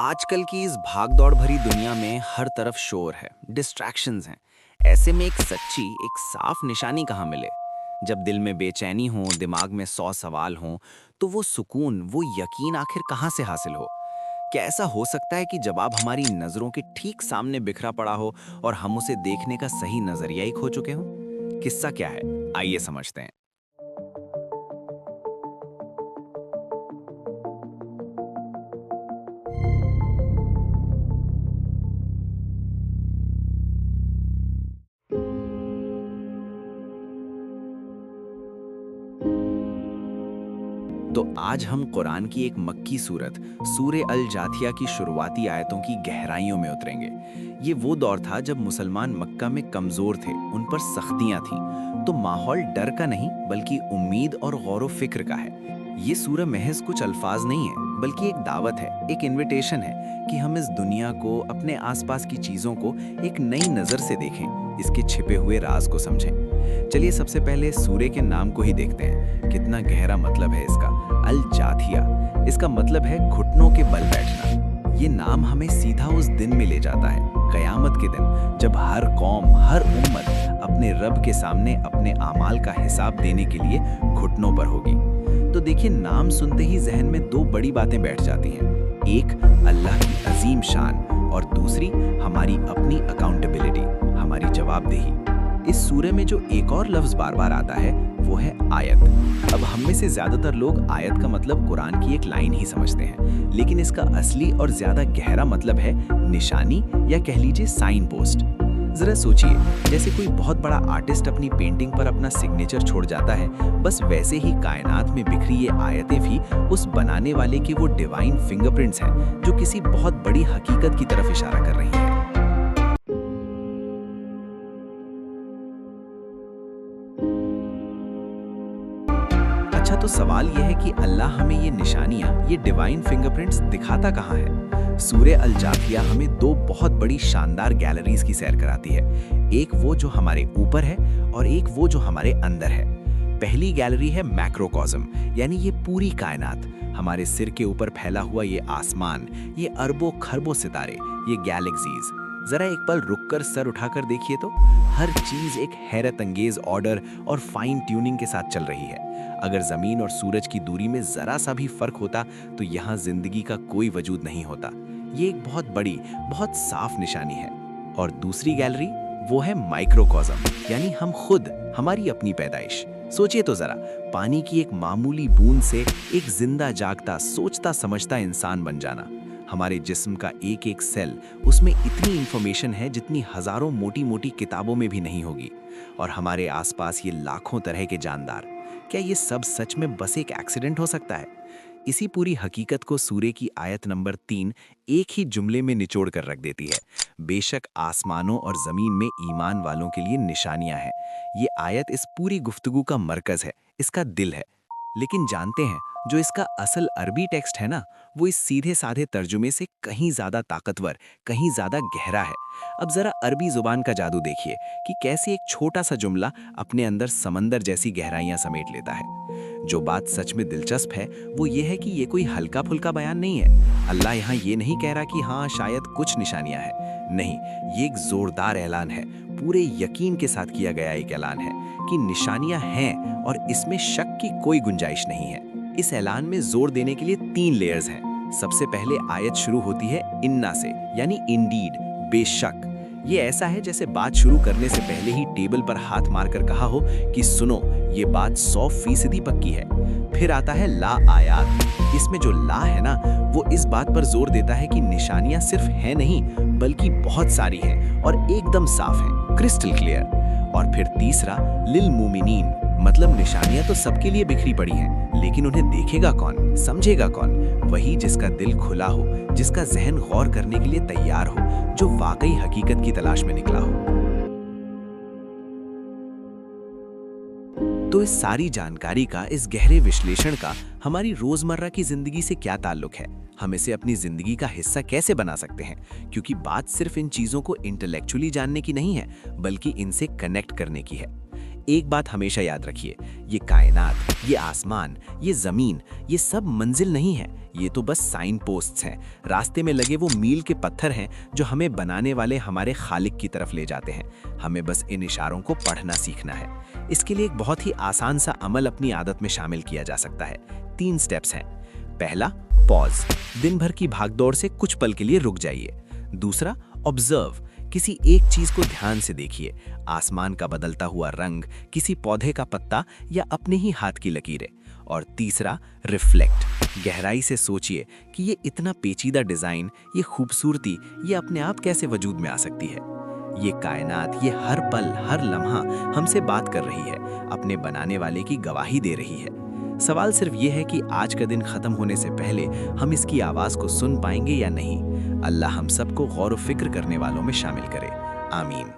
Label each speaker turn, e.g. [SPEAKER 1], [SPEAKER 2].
[SPEAKER 1] आजकल की इस भागदौड़ भरी दुनिया में हर तरफ शोर है, डिस्ट्रैक्शंस हैं। ऐसे में एक साफ निशानी कहाँ मिले? जब दिल में बेचैनी हो, दिमाग में 100 सवाल हों, तो वो सुकून, वो यकीन आखिर कहाँ से हासिल हो? क्या ऐसा हो सकता है कि जवाब हमारी नज़रों के ठीक सामने बिखरा पड़ा हो और हम उसे देखने का सही नज़रिया ही खो चुके हों? किस्सा क्या है? आइए समझते हैं। तो आज हम कुरान की एक मक्की सूरत सूरे अल जाथिया की शुरुआती आयतों की गहराइयों में उतरेंगे। ये वो दौर था जब मुसलमान मक्का में कमजोर थे, उन पर सख्तियां थीं। तो माहौल डर का नहीं बल्कि उम्मीद और गौर फिक्र का है। ये सूरह महज कुछ अल्फाज नहीं है, बल्कि एक दावत है, एक इनविटेशन है कि हम इस दुनिया को, अपने आसपास की चीजों को एक नई नजर से देखें, इसके छिपे हुए राज को समझें। चलिए सबसे पहले सूर्य के नाम को ही देखते हैं। कितना गहरा मतलब है इसका। अल जाथिया, इसका मतलब है घुटनों के बल बैठना। ये नाम हमें सीधा उस दिन में ले जाता है, कयामत के दिन, जब हर कौम, हर उम्मत अपने रब के सामने अपने आमाल का हिसाब देने के लिए घुटनों पर होगी। तो देखिए, नाम सुनते ही जहन में दो बड़ी बातें बैठ जाती हैं। एक, अल्लाह की अजीम शान, और दूसरी, हमारी अपनी अकाउंटेबिलिटी, हमारी जवाबदेही। इस सूरे में जो एक और लफ्ज बार बार आता है वो है आयत। अब हम में से ज्यादातर लोग आयत का मतलब कुरान की एक लाइन ही समझते हैं, लेकिन इसका असली और ज्यादा गहरा मतलब है निशानी, या कह लीजिए साइन पोस्ट। जरा सोचिए, जैसे कोई बहुत बड़ा आर्टिस्ट अपनी पेंटिंग पर अपना सिग्नेचर छोड़ जाता है, बस वैसे ही कायनात में बिखरी ये आयतें भी उस बनाने वाले के वो डिवाइन फिंगरप्रिंट्स हैं, जो किसी बहुत बड़ी हकीकत की तरफ इशारा कर रही हैं। अच्छा, तो सवाल यह है कि अल्लाह हमें ये निशानियां, ये डिवाइन फिंगरप्रिंट्स दिखाता कहाँ है? सूरे अल जाथिया हमें दो बहुत बड़ी शानदार गैलरीज की सैर कराती है। एक वो जो हमारे ऊपर है और एक वो जो हमारे अंदर है। पहली गैलरी है मैक्रोकॉस्म, यानी ये पूरी कायनात, हमारे सिर के ऊपर फैला हुआ ये आसमान, ये अरबों खरबों सितारे, ये गैलेक्सीज। जरा एक पल रुककर सर उठाकर देखिए तो हर चीज एक हैरत अंगेज ऑर्डर और फाइन ट्यूनिंग के साथ चल रही है। अगर जमीन और सूरज की दूरी में जरा सा भी फर्क होता तो यहाँ जिंदगी का कोई वजूद नहीं होता। ये एक बहुत बड़ी, बहुत साफ निशानी है। और दूसरी गैलरी, वो है माइक्रोकॉस्म, यानी हम खुद, हमारी अपनी पैदाइश। सोचिए तो जरा, पानी की एक मामूली बूंद से एक जिंदा जागता, सोचता समझता इंसान बन जाना। हमारे जिस्म का एक एक सेल, उसमें इतनी इंफॉर्मेशन है जितनी हजारों मोटी मोटी किताबों में भी नहीं होगी। और हमारे आसपास ये लाखों तरह के जानदार। क्या ये सब सच में बस एक एक्सीडेंट हो सकता है? इसी पूरी हकीकत को सूरे की आयत नंबर 3 एक ही जुमले में निचोड़ कर रख देती है। बेशक आसमानों और जमीन में ईमान वालों के लिए निशानियां हैं। ये आयत इस पूरी गुफ्तगू का मरकज है, इसका दिल है। लेकिन जानते हैं, जो इसका असल अरबी टेक्स्ट है ना, वो इस सीधे साधे तर्जुमे से कहीं ज्यादा ताकतवर, कहीं ज्यादा गहरा है। अब जरा अरबी जुबान का जादू देखिए कि कैसे एक छोटा सा जुमला अपने अंदर समंदर जैसी गहराइयां समेट लेता है। जो बात सच में दिलचस्प है वो ये है कि ये कोई हल्का फुल्का बयान नहीं है। अल्लाह यहाँ ये नहीं कह रहा कि हाँ शायद कुछ निशानियां हैं। नहीं, ये एक जोरदार ऐलान है, पूरे यकीन के साथ किया गया एक ऐलान है कि निशानियां हैं और इसमें शक की कोई गुंजाइश नहीं है। इस ऐलान में जोर देने के लिए 3 लेयर्स हैं। सबसे पहले आयत शुरू होती है इन्ना से, यानी इंडीड, बेशक। ये ऐसा है जैसे बात शुरू करने से पहले ही टेबल पर हाथ मारकर कहा हो कि सुनो, ये बात 100% पक्की है। फिर आता है ला आयात। इसमें जो ला है ना, वो इस बात पर जोर देता है कि निशानियां सिर्फ हैं नहीं, बल्कि बहुत सारी हैं और एकदम साफ हैं, क्रिस्टल क्लियर। और फिर तीसरा लिल मुमिनीन, मतलब निशानियां तो सबके लिए बिखरी पड़ी हैं, लेकिन उन्हें देखेगा कौन, समझेगा कौन? वही जिसका दिल खुला हो, जिसका जहन गौर करने के लिए तैयार हो, जो वाकई हकीकत की तलाश में निकला हो। तो इस सारी जानकारी का, इस गहरे विश्लेषण का हमारी रोजमर्रा की जिंदगी से क्या ताल्लुक है? हम इसे अपनी जिंदगी का हिस्सा कैसे बना सकते हैं? क्योंकि बात सिर्फ इन चीजों को इंटेलेक्चुअली जानने की नहीं है, बल्कि इनसे कनेक्ट करने की है। एक बात हमेशा याद रखिए, ये कायनात, ये आसमान, ये जमीन, ये सब मंजिल नहीं है। ये तो बस साइन पोस्ट्स हैं, रास्ते में लगे वो मील के पत्थर हैं जो हमें बनाने वाले हमारे खालिक की तरफ ले जाते हैं। हमें बस इन इशारों को पढ़ना सीखना है। इसके लिए एक बहुत ही आसान सा अमल अपनी आदत में शामिल किया जा सकता है। 3 स्टेप्स हैं। पहला, पॉज, दिन भर की भागदौड़ से कुछ पल के लिए रुक जाइए। दूसरा, ऑब्जर्व, किसी एक चीज को ध्यान से देखिए, आसमान का बदलता हुआ रंग, किसी पौधे का पत्ता या अपने ही हाथ की लकीरें। और तीसरा, रिफ्लेक्ट, गहराई से सोचिए कि ये इतना पेचीदा डिजाइन, ये खूबसूरती, ये अपने आप कैसे वजूद में आ सकती है। ये कायनात, ये हर पल, हर लम्हा हमसे बात कर रही है, अपने बनाने वाले की गवाही दे रही है। सवाल सिर्फ ये है कि आज का दिन खत्म होने से पहले हम इसकी आवाज को सुन पाएंगे या नहीं। अल्लाह हम सबको गौर व फिक्र करने वालों में शामिल करे। आमीन।